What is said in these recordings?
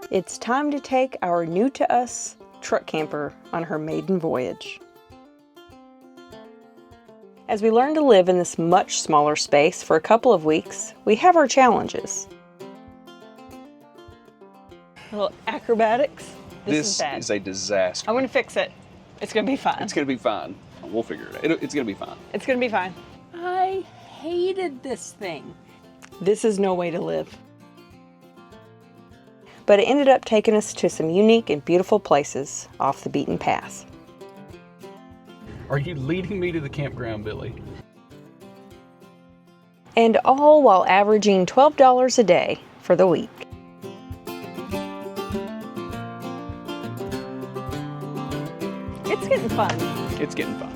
It's time to take our new to us truck camper on her maiden voyage. As we learn to live in this much smaller space for a couple of weeks, we have our challenges. A little acrobatics. This is a disaster. I'm going to fix it. It's going to be fine. It's going to be fine. We'll figure it out. It's going to be fine. It's going to be fine. I hated this thing. This is no way to live. But it ended up taking us to some unique and beautiful places off the beaten path. Are you leading me to the campground, Billy? And all while averaging $12 a day for the week. It's getting fun. It's getting fun.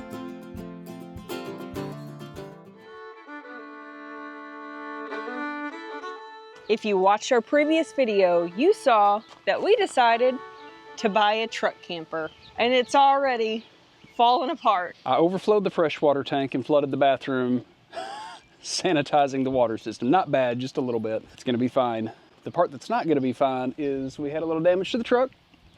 If you watched our previous video, you saw that we decided to buy a truck camper, and it's already falling apart. I overflowed the freshwater tank and flooded the bathroom, sanitizing the water system. Not bad, just a little bit. It's gonna be fine. The part that's not gonna be fine is we had a little damage to the truck.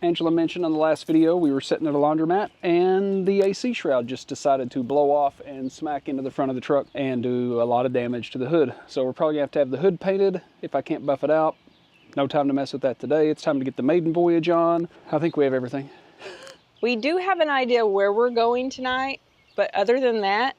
Angela mentioned on the last video we were sitting at a laundromat and the AC shroud just decided to blow off and smack into the front of the truck and do a lot of damage to the hood. So we're probably gonna have to have the hood painted if I can't buff it out. No time to mess with that today. It's time to get the Maiden Voyage on. I think we have everything. We do have an idea where we're going tonight, but other than that,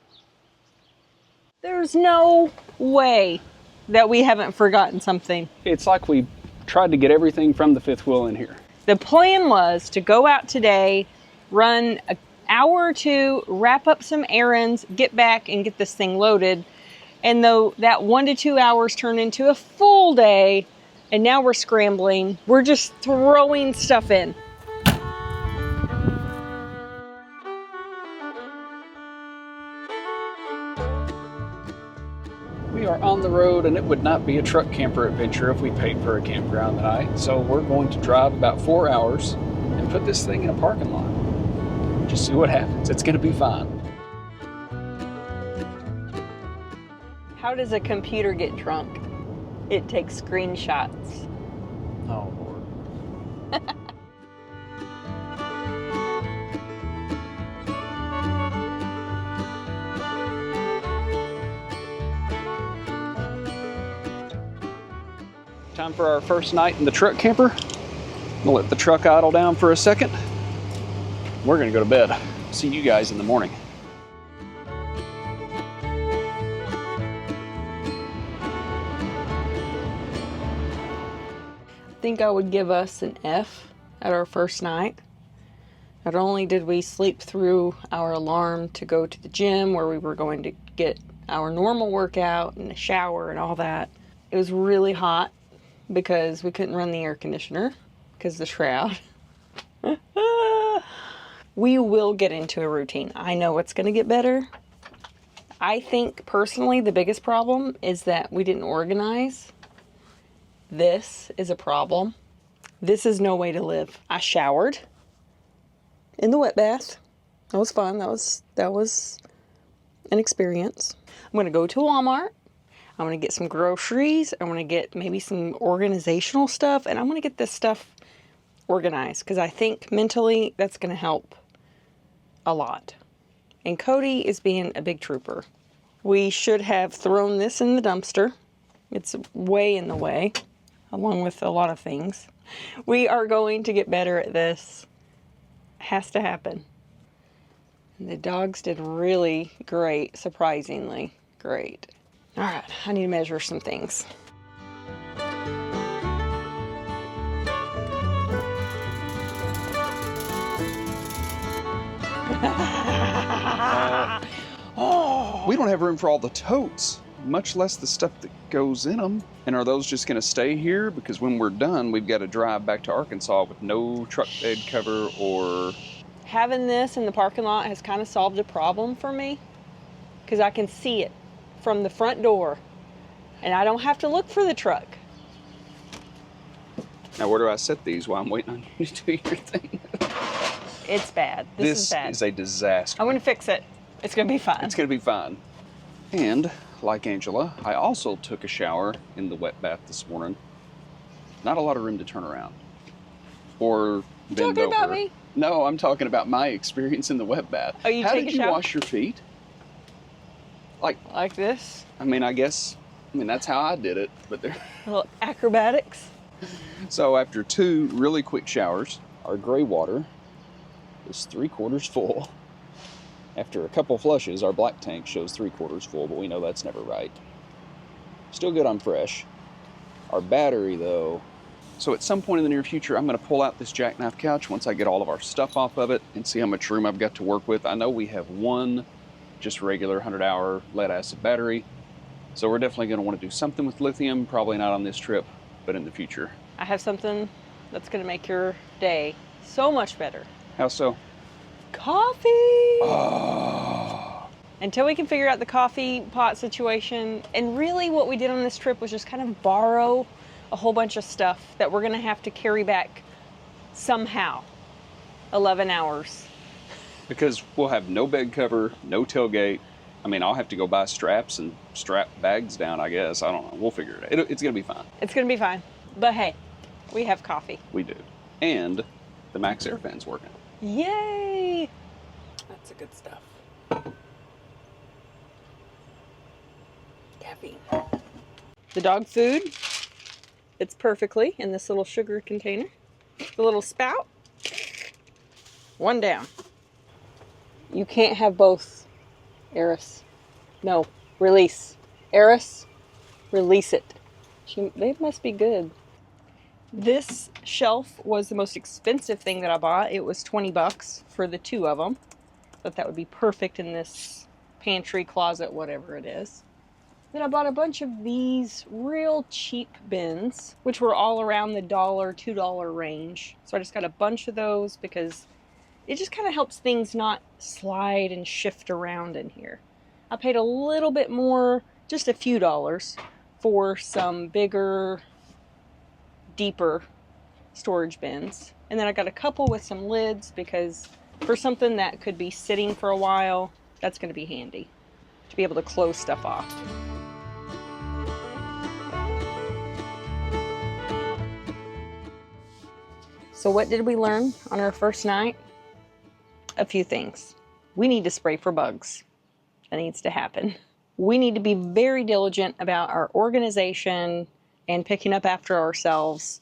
there's no way that we haven't forgotten something. It's like we tried to get everything from the fifth wheel in here. The plan was to go out today, run an hour or two, wrap up some errands, get back and get this thing loaded. And though that 1 to 2 hours turned into a full day, and now we're scrambling, we're just throwing stuff in. We are on the road and it would not be a truck camper adventure if we paid for a campground tonight. So we're going to drive about 4 hours and put this thing in a parking lot. Just see what happens. It's gonna be fine. How does a computer get drunk? It takes screenshots. Oh, Lord. Time for our first night in the truck camper. We'll let the truck idle down for a second. We're gonna go to bed. See you guys in the morning. I think I would give us an F at our first night. Not only did we sleep through our alarm to go to the gym where we were going to get our normal workout and a shower and all that, it was really hot because we couldn't run the air conditioner because of the shroud. We will get into a routine. I know it's going to get better. I think personally the biggest problem is that we didn't organize. This is a problem. This is no way to live. I showered in the wet bath. That was fun. That was an experience. I'm going to go to Walmart. I'm going to get some groceries. I'm going to get maybe some organizational stuff. And I'm going to get this stuff organized because I think mentally that's going to help a lot. And Cody is being a big trooper. We should have thrown this in the dumpster. It's way in the way, along with a lot of things. We are going to get better at this. It has to happen. And the dogs did really great, surprisingly great. All right, I need to measure some things. We don't have room for all the totes, much less the stuff that goes in them. And are those just gonna stay here? Because when we're done, we've got to drive back to Arkansas with no truck bed cover or... Having this in the parking lot has kind of solved a problem for me because I can see it from the front door and I don't have to look for the truck. Now where do I set these while I'm waiting on you to do your thing? It's bad. This is bad. This is a disaster. I'm going to fix it. It's going to be fine. It's going to be fine. And like Angela, I also took a shower in the wet bath this morning. Not a lot of room to turn around. or bend talking over. about me? No, I'm talking about my experience in the web bath. Oh, you How take did a you shower? wash your feet? Like this? I mean, that's how I did it, but there. Little acrobatics. So after 2 really quick showers, our gray water is 3/4 full. After a couple flushes, our black tank shows 3/4 full, but we know that's never right. Still good on fresh. Our battery though, so at some point in the near future, I'm gonna pull out this jackknife couch once I get all of our stuff off of it and see how much room I've got to work with. I know we have one just regular 100-hour lead acid battery, so we're definitely gonna wanna do something with lithium, probably not on this trip, but in the future. I have something that's gonna make your day so much better. How so? Coffee! Oh. Until we can figure out the coffee pot situation, and really what we did on this trip was just kind of borrow a whole bunch of stuff that we're gonna have to carry back somehow. 11 hours. Because we'll have no bed cover, no tailgate. I mean, I'll have to go buy straps and strap bags down, I guess. I don't know. We'll figure it out. It's gonna be fine. It's gonna be fine. But hey, we have coffee. We do. And the Max Air fan's working. Yay! That's the good stuff. Caffeine. The dog food fits perfectly in this little sugar container. The little spout. One down. You can't have both, Eris. No, release. Eris, release it. They must be good. This shelf was the most expensive thing that I bought. It was 20 bucks for the 2 of them. Thought that would be perfect in this pantry, closet, whatever it is. Then I bought a bunch of these real cheap bins, which were all around the $1, $2 range. So I just got a bunch of those because it just kind of helps things not slide and shift around in here. I paid a little bit more, just a few dollars, for some bigger, deeper storage bins. And then I got a couple with some lids because for something that could be sitting for a while, that's going to be handy to be able to close stuff off. So what did we learn on our first night? A few things. We need to spray for bugs. That needs to happen. We need to be very diligent about our organization and picking up after ourselves,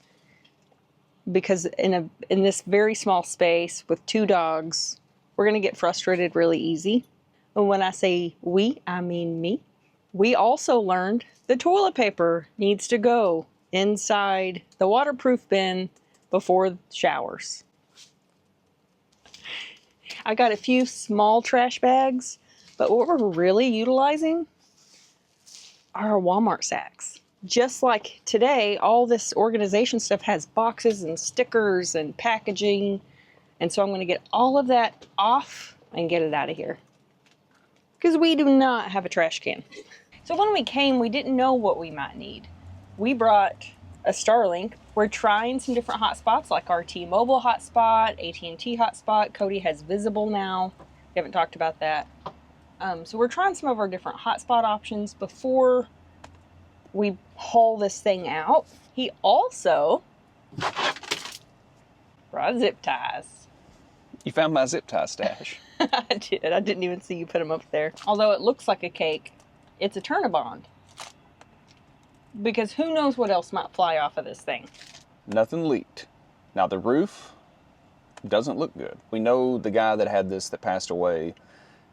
because in this very small space with 2 dogs, we're going to get frustrated really easy. And when I say we, I mean me. We also learned the toilet paper needs to go inside the waterproof bin before showers. I got a few small trash bags, but what we're really utilizing are our Walmart sacks. Just like today, all this organization stuff has boxes and stickers and packaging. And so I'm going to get all of that off and get it out of here, because we do not have a trash can. So when we came, we didn't know what we might need. We brought a Starlink. We're trying some different hotspots, like our T-Mobile hotspot, AT&T hotspot. Cody has Visible now. We haven't talked about that. So we're trying some of our different hotspot options before we haul this thing out. He also brought zip ties. You found my zip tie stash. I did. I didn't even see you put them up there. Although it looks like a cake, it's a Turnabond. Because who knows what else might fly off of this thing. Nothing leaked. Now the roof doesn't look good. We know the guy that had this that passed away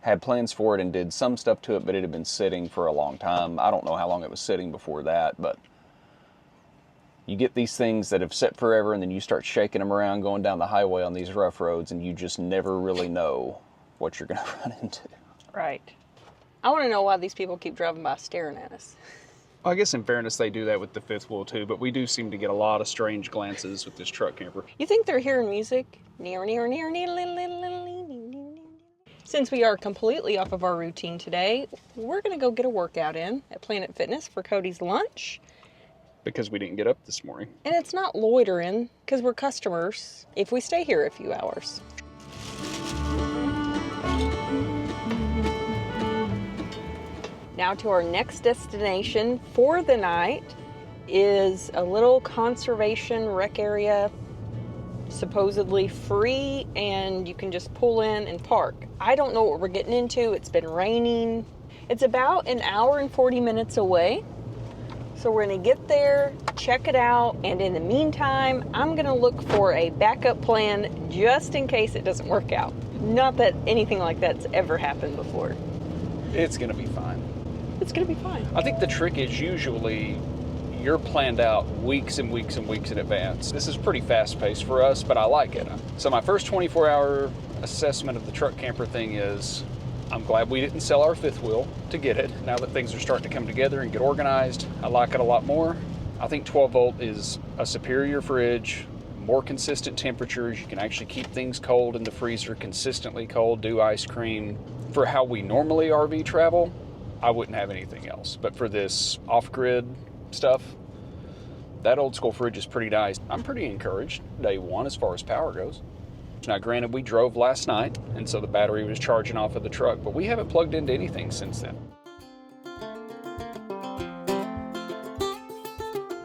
had plans for it and did some stuff to it, but it had been sitting for a long time. I don't know how long it was sitting before that, but you get these things that have sit forever and then you start shaking them around going down the highway on these rough roads and you just never really know what you're going to run into. Right. I want to know why these people keep driving by staring at us. Well, I guess in fairness, they do that with the fifth wheel too, but we do seem to get a lot of strange glances with this truck camper. You think they're hearing music? Near. Since we are completely off of our routine today, we're going to go get a workout in at Planet Fitness for Cody's lunch. Because we didn't get up this morning. And it's not loitering, because we're customers if we stay here a few hours. Now to our next destination for the night is a little conservation rec area supposedly free and you can just pull in and park. I don't know what we're getting into. It's been raining. It's about an hour and 40 minutes away. So we're gonna get there, check it out, and in the meantime, I'm gonna look for a backup plan just in case it doesn't work out. Not that anything like that's ever happened before. It's gonna be fine. It's gonna be fine. I think the trick is usually you're planned out weeks and weeks and weeks in advance. This is pretty fast paced for us, but I like it. So my first 24-hour assessment of the truck camper thing is, I'm glad we didn't sell our fifth wheel to get it. Now that things are starting to come together and get organized, I like it a lot more. I think 12 volt is a superior fridge, more consistent temperatures. You can actually keep things cold in the freezer, consistently cold, do ice cream. For how we normally RV travel, I wouldn't have anything else. But for this off-grid stuff, that old school fridge is pretty nice. I'm pretty encouraged day one as far as power goes. Now granted, we drove last night and so the battery was charging off of the truck, but we haven't plugged into anything since then.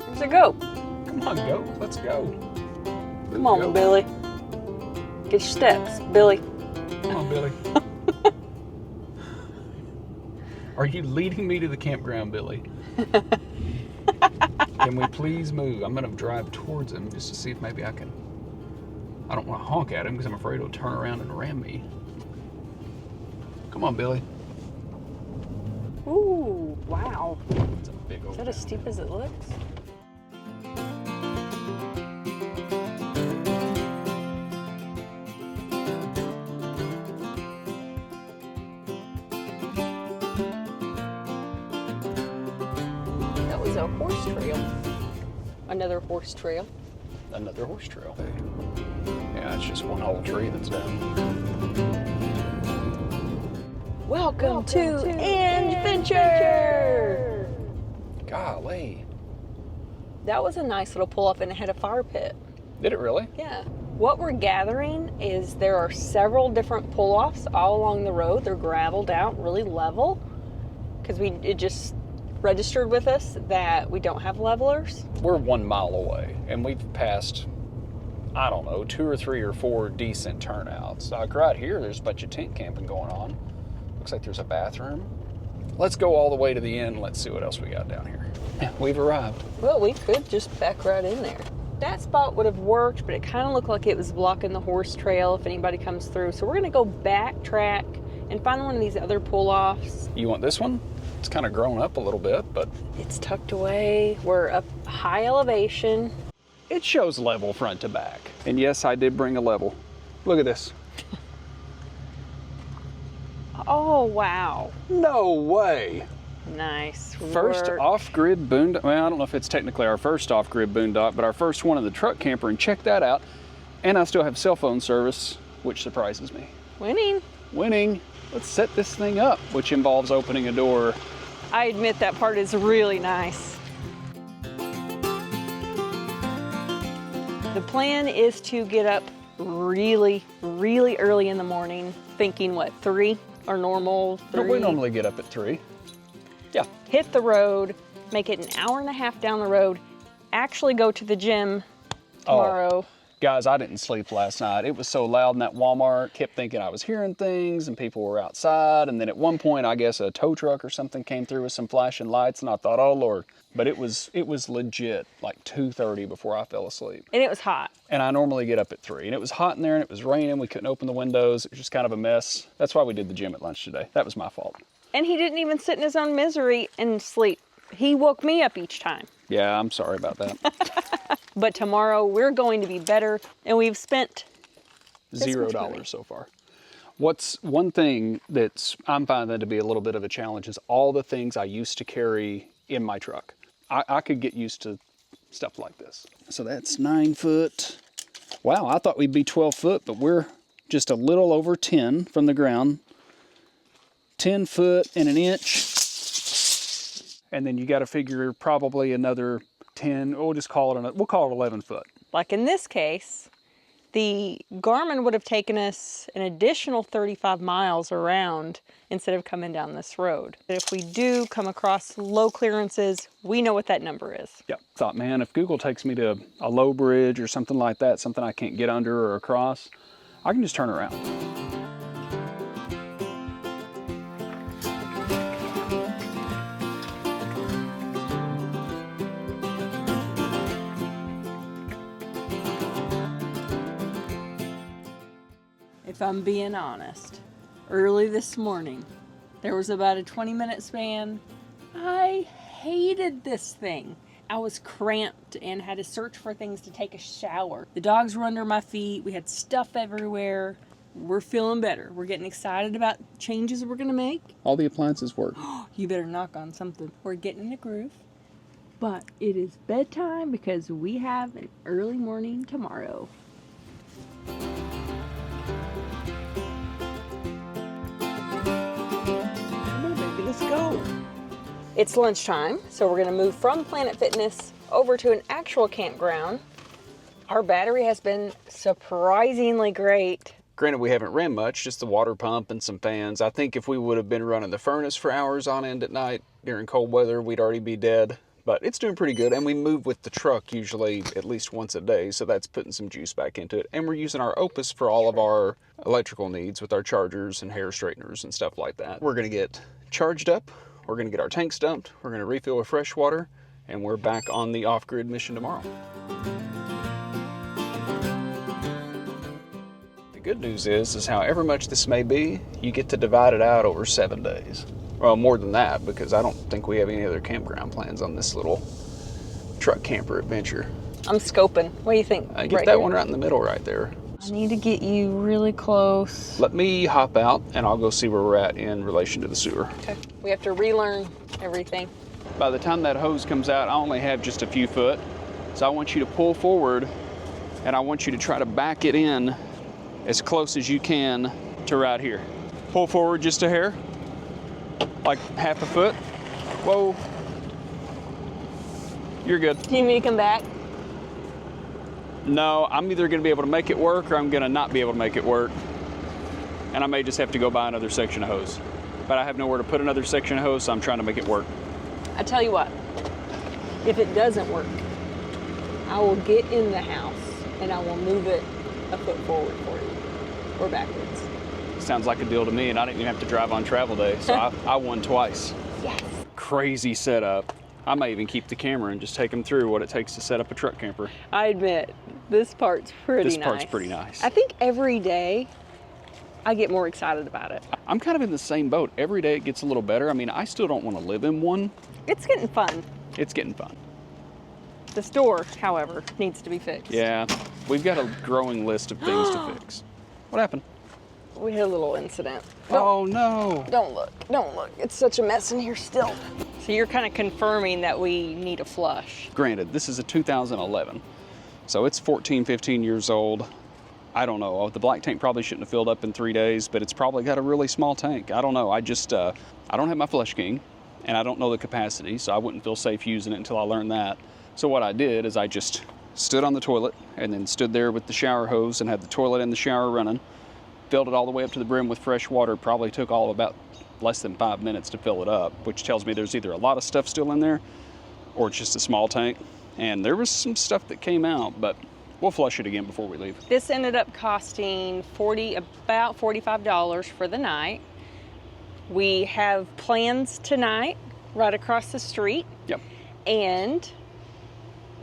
Here's a go. Come on, go. Let's go. Come on, Billy. Get your steps, Billy. Come on, Billy. Are you leading me to the campground, Billy? Can we please move? I'm going to drive towards him just to see if maybe I can. I don't want to honk at him because I'm afraid he'll turn around and ram me. Come on, Billy. Ooh, wow. It's a big old. Is that as steep as it looks? That was a horse trail. Another horse trail. Another horse trail. Yeah, it's just one whole tree that's down. Welcome to Adventure! Golly. That was a nice little pull-off and it had a fire pit. Did it really? Yeah. What we're gathering is there are several different pull-offs all along the road. They're graveled out, really level, because it just registered with us that we don't have levelers. We're 1 mile away and we've passed, I don't know, 2 or 3 or 4 decent turnouts. Like right here, there's a bunch of tent camping going on. Looks like there's a bathroom. Let's go all the way to the end. Let's see what else we got down here. We've arrived. Well, we could just back right in there. That spot would have worked, but it kind of looked like it was blocking the horse trail if anybody comes through. So we're gonna go backtrack and find one of these other pull-offs. You want this one? It's kind of grown up a little bit, but It's tucked away. We're up high elevation. it shows level front to back. And yes, I did bring a level. Look at this. Oh, wow. No way. Nice First work. off-grid boondock. Well, I don't know if it's technically our first off-grid boondock, but our first one in the truck camper, and check that out. And I still have cell phone service, which surprises me. Winning. Winning. Let's set this thing up, which involves opening a door. I admit that part is really nice. The plan is to get up really, really early in the morning, thinking what, 3? Our normal 3? We normally get up at 3. Yeah. Hit the road, make it an hour and a half down the road, actually go to the gym tomorrow. Oh, guys, I didn't sleep last night. It was so loud in that Walmart. Kept thinking I was hearing things and people were outside. And then at one point, I guess a tow truck or something came through with some flashing lights, and I thought, oh Lord. But it was legit like 2:30 before I fell asleep. And it was hot. And I normally get up at 3. And it was hot in there and it was raining. We couldn't open the windows. It was just kind of a mess. That's why we did the gym at lunch today. That was my fault. And he didn't even sit in his own misery and sleep. He woke me up each time. Yeah, I'm sorry about that. But tomorrow we're going to be better, and we've spent $0 so far. What's one thing I'm finding to be a little bit of a challenge is all the things I used to carry in my truck. I could get used to stuff like this. So that's 9 foot. Wow, I thought we'd be 12 foot, but we're just a little over 10 from the ground. 10 foot and an inch. And then you got to figure probably another 10, we'll call it 11 foot. Like in this case, the Garmin would have taken us an additional 35 miles around instead of coming down this road. But if we do come across low clearances, we know what that number is. Yep. Thought, man, if Google takes me to a low bridge or something like that, something I can't get under or across, I can just turn around. If I'm being honest, early this morning, there was about a 20-minute span. I hated this thing. I was cramped and had to search for things to take a shower. The dogs were under my feet. We had stuff everywhere. We're feeling better. We're getting excited about changes we're gonna make. All the appliances work. You better knock on something. We're getting in a groove. But it is bedtime because we have an early morning tomorrow. Let's go. It's lunchtime, so we're gonna move from Planet Fitness over to an actual campground. Our battery has been surprisingly great. Granted, we haven't ran much, just the water pump and some fans. I think if we would have been running the furnace for hours on end at night during cold weather, we'd already be dead. But it's doing pretty good, and we move with the truck usually at least once a day, so that's putting some juice back into it. And we're using our OUPES for all of our electrical needs with our chargers and hair straighteners and stuff like that. We're gonna get charged up, we're gonna get our tanks dumped, we're gonna refill with fresh water, and we're back on the off-grid mission tomorrow. The good news is however much this may be, you get to divide it out over 7 days. Well, more than that, because I don't think we have any other campground plans on this little truck camper adventure. I'm scoping. What do you think? Get that one right in the middle right there. I need to get you really close. Let me hop out and I'll go see where we're at in relation to the sewer. Okay. We have to relearn everything. By the time that hose comes out, I only have just a few foot. So I want you to pull forward and I want you to try to back it in as close as you can to right here. Pull forward just a hair. Like half a foot. Whoa. You're good. Do you need me to come back? No, I'm either gonna be able to make it work or I'm gonna not be able to make it work. And I may just have to go buy another section of hose. But I have nowhere to put another section of hose, so I'm trying to make it work. I tell you what, if it doesn't work, I will get in the house and I will move it a foot forward for you, or backwards. Sounds like a deal to me, and I didn't even have to drive on travel day, so I won twice. Yes. Crazy setup. I may even keep the camera and just take them through what it takes to set up a truck camper. I admit, this part's pretty nice. This part's pretty nice. I think every day I get more excited about it. I'm kind of in the same boat. Every day it gets a little better. I mean, I still don't want to live in one. It's getting fun. It's getting fun. The store, however, needs to be fixed. Yeah, we've got a growing list of things to fix. What happened? We had a little incident. Oh no. Don't look, don't look. It's such a mess in here still. So you're kind of confirming that we need a flush. Granted, this is a 2011, so it's 14, 15 years old. I don't know. The black tank probably shouldn't have filled up in 3 days, but it's probably got a really small tank. I don't know. I just, I don't have my Flush King, and I don't know the capacity, so I wouldn't feel safe using it until I learned that. So what I did is I just stood on the toilet and then stood there with the shower hose and had the toilet and the shower running. Filled it all the way up to the brim with fresh water. Probably took all about less than 5 minutes to fill it up, which tells me there's either a lot of stuff still in there or it's just a small tank. And there was some stuff that came out, but we'll flush it again before we leave. This ended up costing about $45 for the night. We have plans tonight right across the street. Yep. And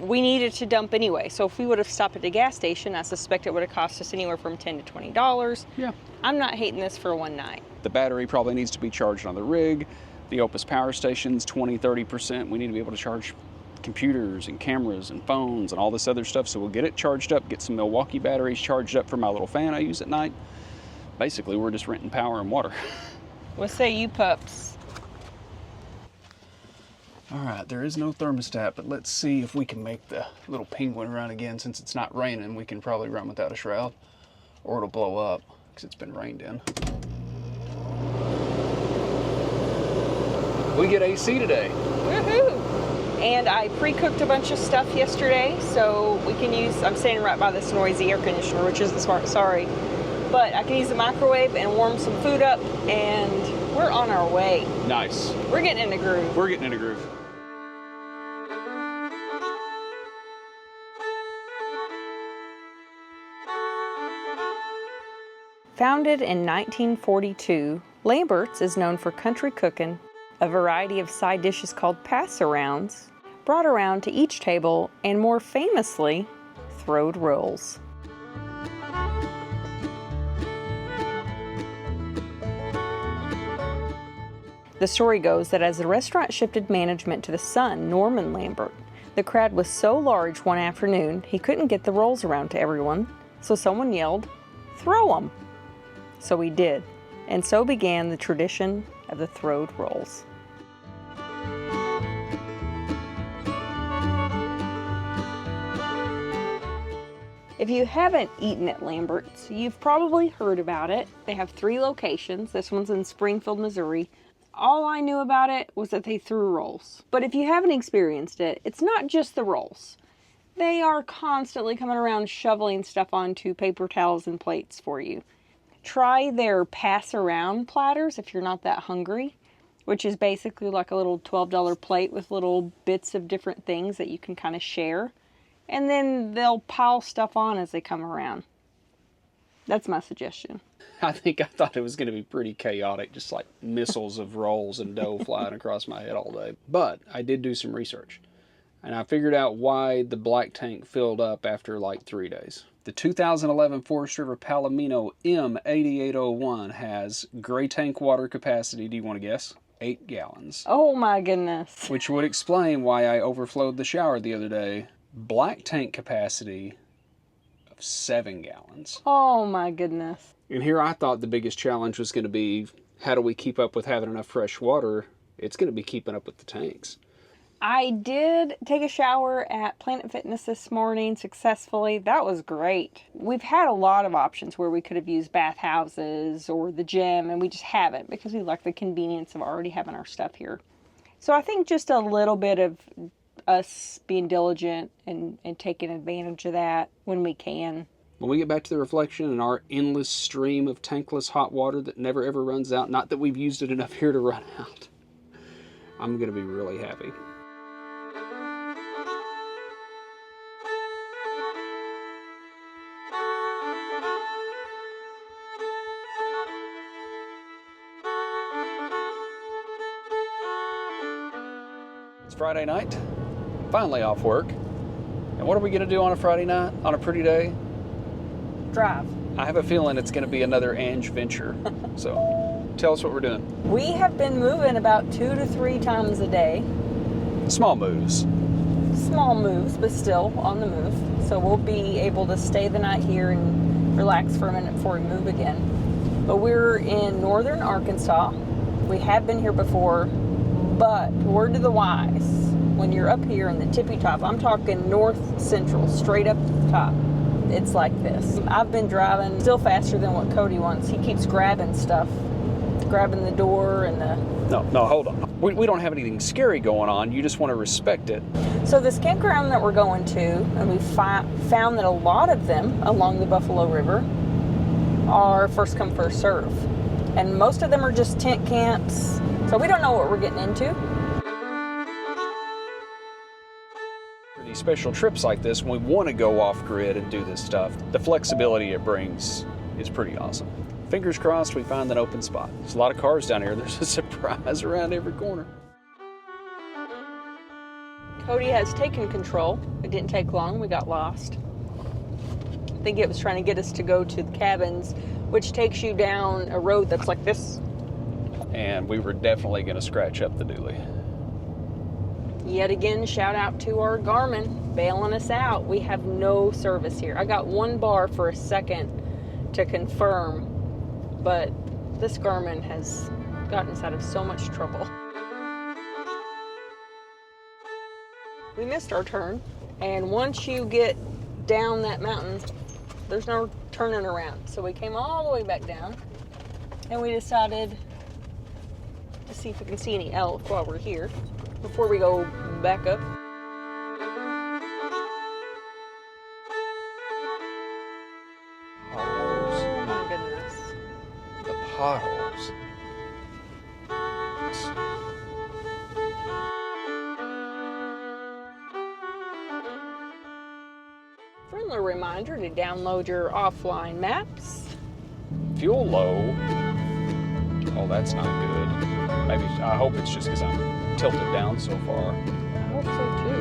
we needed to dump anyway. So if we would have stopped at a gas station, I suspect it would have cost us anywhere from $10 to $20. Yeah. I'm not hating this for one night. The battery probably needs to be charged on the rig. The OUPES power station's 20, 30%. We need to be able to charge computers and cameras and phones and all this other stuff. So we'll get it charged up, get some Milwaukee batteries charged up for my little fan I use at night. Basically, we're just renting power and water. What say you pups? All right, there is no thermostat, but let's see if we can make the little penguin run again. Since it's not raining, we can probably run without a shroud, or it'll blow up because it's been rained in. We get AC today. Woohoo! And I pre-cooked a bunch of stuff yesterday, so we can use, I'm standing right by this noisy air conditioner, which is the smart, sorry. But I can use the microwave and warm some food up, and we're on our way. Nice. We're getting in a groove. We're getting in a groove. Founded in 1942, Lambert's is known for country cooking, a variety of side dishes called pass-arounds, brought around to each table, and more famously, throwed rolls. The story goes that as the restaurant shifted management to the son, Norman Lambert, the crowd was so large one afternoon he couldn't get the rolls around to everyone, so someone yelled, "Throw 'em!" So he did, and so began the tradition of the throwed rolls. If you haven't eaten at Lambert's, you've probably heard about it. They have 3 locations. This one's in Springfield, Missouri. All I knew about it was that they threw rolls. But if you haven't experienced it, it's not just the rolls. They are constantly coming around shoveling stuff onto paper towels and plates for you. Try their pass-around platters if you're not that hungry, which is basically like a little $12 plate with little bits of different things that you can kind of share. And then they'll pile stuff on as they come around. That's my suggestion. I thought it was going to be pretty chaotic, just like missiles of rolls and dough flying across my head all day. But I did do some research, and I figured out why the black tank filled up after like 3 days. The 2011 Forest River Palomino M8801 has gray tank water capacity, do you want to guess? 8 gallons. Oh my goodness. Which would explain why I overflowed the shower the other day. Black tank capacity of 7 gallons. Oh my goodness. And here I thought the biggest challenge was going to be, how do we keep up with having enough fresh water? It's going to be keeping up with the tanks. I did take a shower at Planet Fitness this morning successfully. That was great. We've had a lot of options where we could have used bathhouses or the gym, and we just haven't because we like the convenience of already having our stuff here. So I think just a little bit of us being diligent and taking advantage of that when we can. When we get back to the reflection and our endless stream of tankless hot water that never ever runs out, not that we've used it enough here to run out, I'm going to be really happy. It's Friday night, finally off work. And what are we going to do on a Friday night, on a pretty day? Drive. I have a feeling it's going to be another Ange venture. So tell us what we're doing. We have been moving about 2 to 3 times a day. Small moves. Small moves, but still on the move. So we'll be able to stay the night here and relax for a minute before we move again. But we're in northern Arkansas. We have been here before, but word to the wise, when you're up here in the tippy top, I'm talking north central, straight up to the top, it's like this. I've been driving still faster than what Cody wants. He keeps grabbing stuff, grabbing the door and the... No, hold on. We don't have anything scary going on. You just want to respect it. So this campground that we're going to, and we found that a lot of them along the Buffalo River are first come, first serve. And most of them are just tent camps. So we don't know what we're getting into. For these special trips like this, when we want to go off grid and do this stuff, the flexibility it brings is pretty awesome. Fingers crossed we find an open spot. There's a lot of cars down here. There's a surprise around every corner. Cody has taken control. It didn't take long. We got lost. I think it was trying to get us to go to the cabins, which takes you down a road that's like this. And we were definitely going to scratch up the dually. Yet again, shout out to our Garmin bailing us out. We have no service here. I got 1 bar for a second to confirm, but this Garmin has gotten us out of so much trouble. We missed our turn, and once you get down that mountain, there's no turning around. So we came all the way back down, and we decided to see if we can see any elk while we're here. before we go back up. Potholes. Oh my goodness. The potholes. Friendly reminder to download your offline maps. Fuel low. Oh, that's not good. Maybe, I hope it's just because I'm tilted down so far. I hope so too.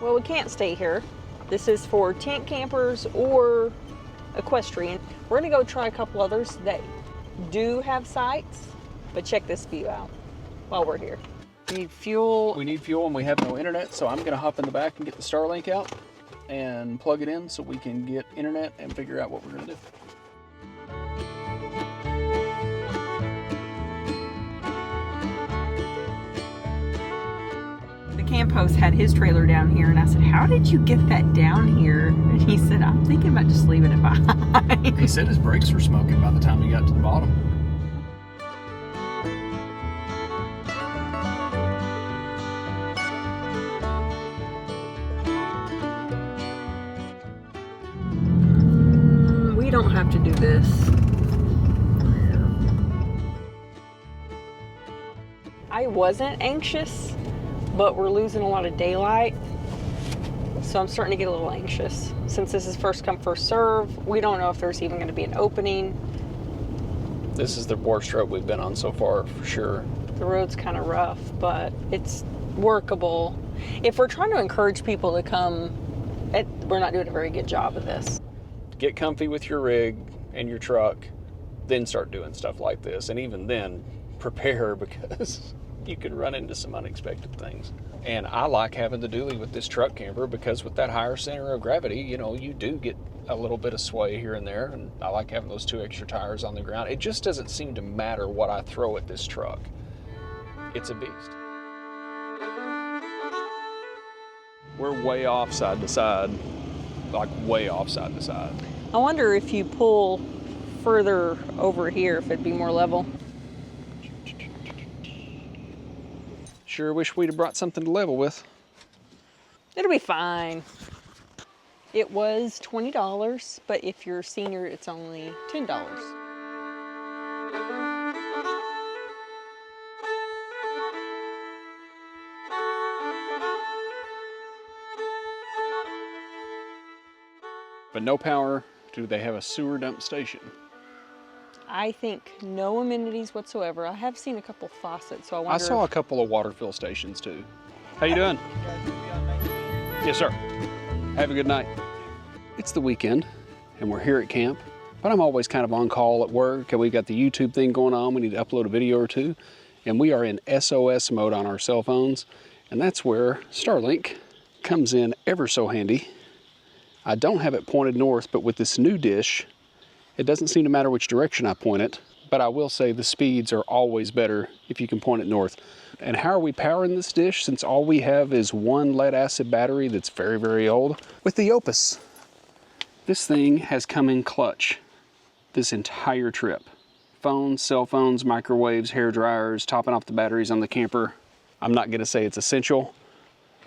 Well, we can't stay here. This is for tent campers or equestrian. We're gonna go try a couple others that do have sites, but check this view out while we're here. We need fuel. We need fuel and we have no internet, so I'm gonna hop in the back and get the Starlink out and plug it in so we can get internet and figure out what we're gonna do. The camp host had his trailer down here, and I said, "How did you get that down here?" And he said, "I'm thinking about just leaving it behind." He said his brakes were smoking by the time he got to the bottom. We don't have to do this. I wasn't anxious, but we're losing a lot of daylight, so I'm starting to get a little anxious. Since this is first come, first serve, we don't know if there's even going to be an opening. This is the worst road we've been on so far, for sure. The road's kind of rough, but it's workable. If we're trying to encourage people to come, we're not doing a very good job of this. Get comfy with your rig and your truck, then start doing stuff like this. And even then, prepare, because you can run into some unexpected things. And I like having the dually with this truck camper because with that higher center of gravity, you know, you do get a little bit of sway here and there. And I like having those 2 extra tires on the ground. It just doesn't seem to matter what I throw at this truck. It's a beast. We're way off side to side, like way off side to side. I wonder if you pull further over here, if it'd be more level. Sure wish we'd have brought something to level with. It'll be fine. It was $20, but if you're a senior, it's only $10. But no power. Do they have a sewer dump station? I think no amenities whatsoever. I have seen a couple faucets, so I wonder. I saw a couple of water fill stations too. How you doing? Yes, sir. Have a good night. It's the weekend, and we're here at camp, but I'm always kind of on call at work, and we got the YouTube thing going on. We need to upload a video or two, and we are in SOS mode on our cell phones, and that's where Starlink comes in ever so handy. I don't have it pointed north, but with this new dish, it doesn't seem to matter which direction I point it, but I will say the speeds are always better if you can point it north. And how are we powering this dish since all we have is one lead acid battery that's very, very old? With the OUPES. This thing has come in clutch this entire trip. Phones, cell phones, microwaves, hair dryers, topping off the batteries on the camper. I'm not gonna say it's essential,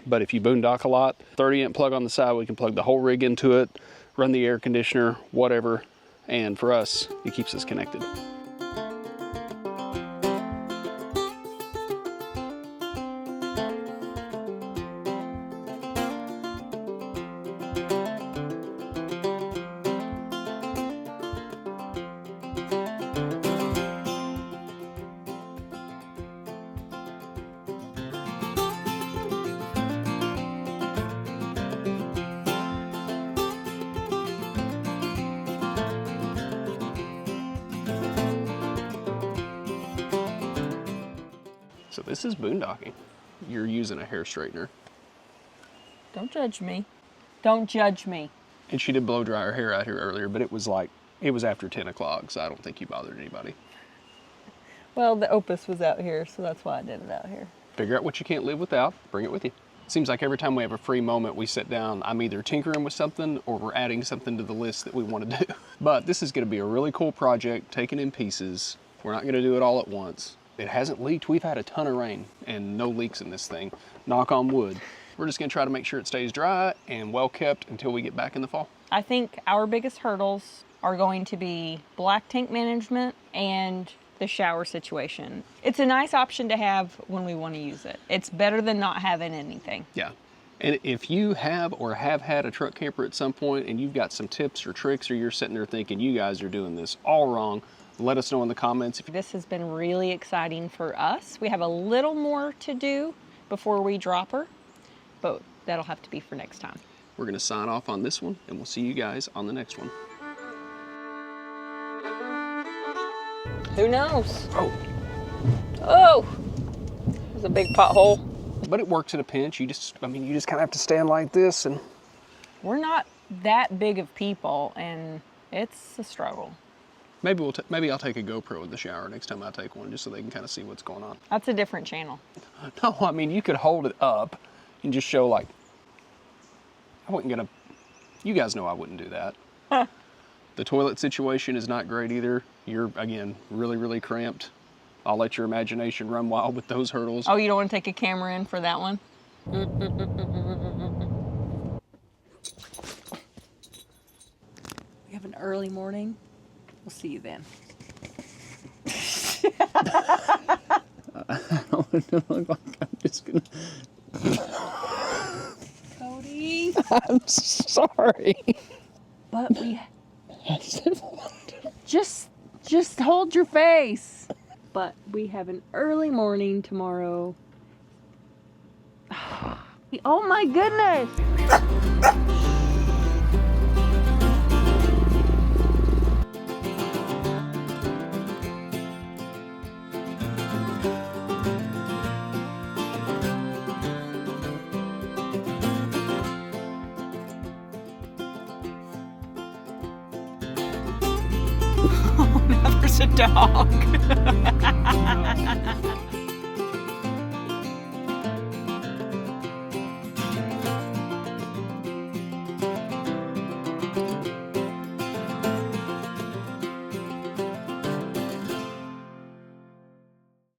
but if you boondock a lot, 30-amp plug on the side, we can plug the whole rig into it, run the air conditioner, whatever. And for us, it keeps us connected. So this is boondocking. You're using a hair straightener. Don't judge me. Don't judge me. And she did blow dry her hair out here earlier, but it was after 10 o'clock, so I don't think you bothered anybody. Well, the OUPES was out here, so that's why I did it out here. Figure out what you can't live without, bring it with you. Seems like every time we have a free moment, we sit down, I'm either tinkering with something or we're adding something to the list that we want to do. But this is going to be a really cool project, taken in pieces. We're not going to do it all at once. It hasn't leaked. We've had a ton of rain and no leaks in this thing. Knock on wood. We're just going to try to make sure it stays dry and well kept until we get back in the fall. I think our biggest hurdles are going to be black tank management and the shower situation. It's a nice option to have when we want to use it. It's better than not having anything. Yeah. And if you have or have had a truck camper at some point and you've got some tips or tricks, or you're sitting there thinking you guys are doing this all wrong, let us know in the comments. This has been really exciting for us. We have a little more to do before we drop her, but that'll have to be for next time. We're going to sign off on this one, and we'll see you guys on the next one. Who knows? Oh, Oh, there's a big pothole. but it works at a pinch. You just kind of have to stand like this and... We're not that big of people, and it's a struggle. Maybe I'll take a GoPro in the shower next time I take one, just so they can kind of see what's going on. That's a different channel. No, I mean, you could hold it up and just show, like, I wasn't gonna, you guys know I wouldn't do that. Huh. The toilet situation is not great either. You're, again, really, really cramped. I'll let your imagination run wild with those hurdles. Oh, you don't want to take a camera in for that one? We have an early morning. We'll see you then. I don't want to look like I'm just gonna... Cody. I'm sorry. But we just hold your face. But we have an early morning tomorrow. Oh my goodness. Oh, now there's a dog.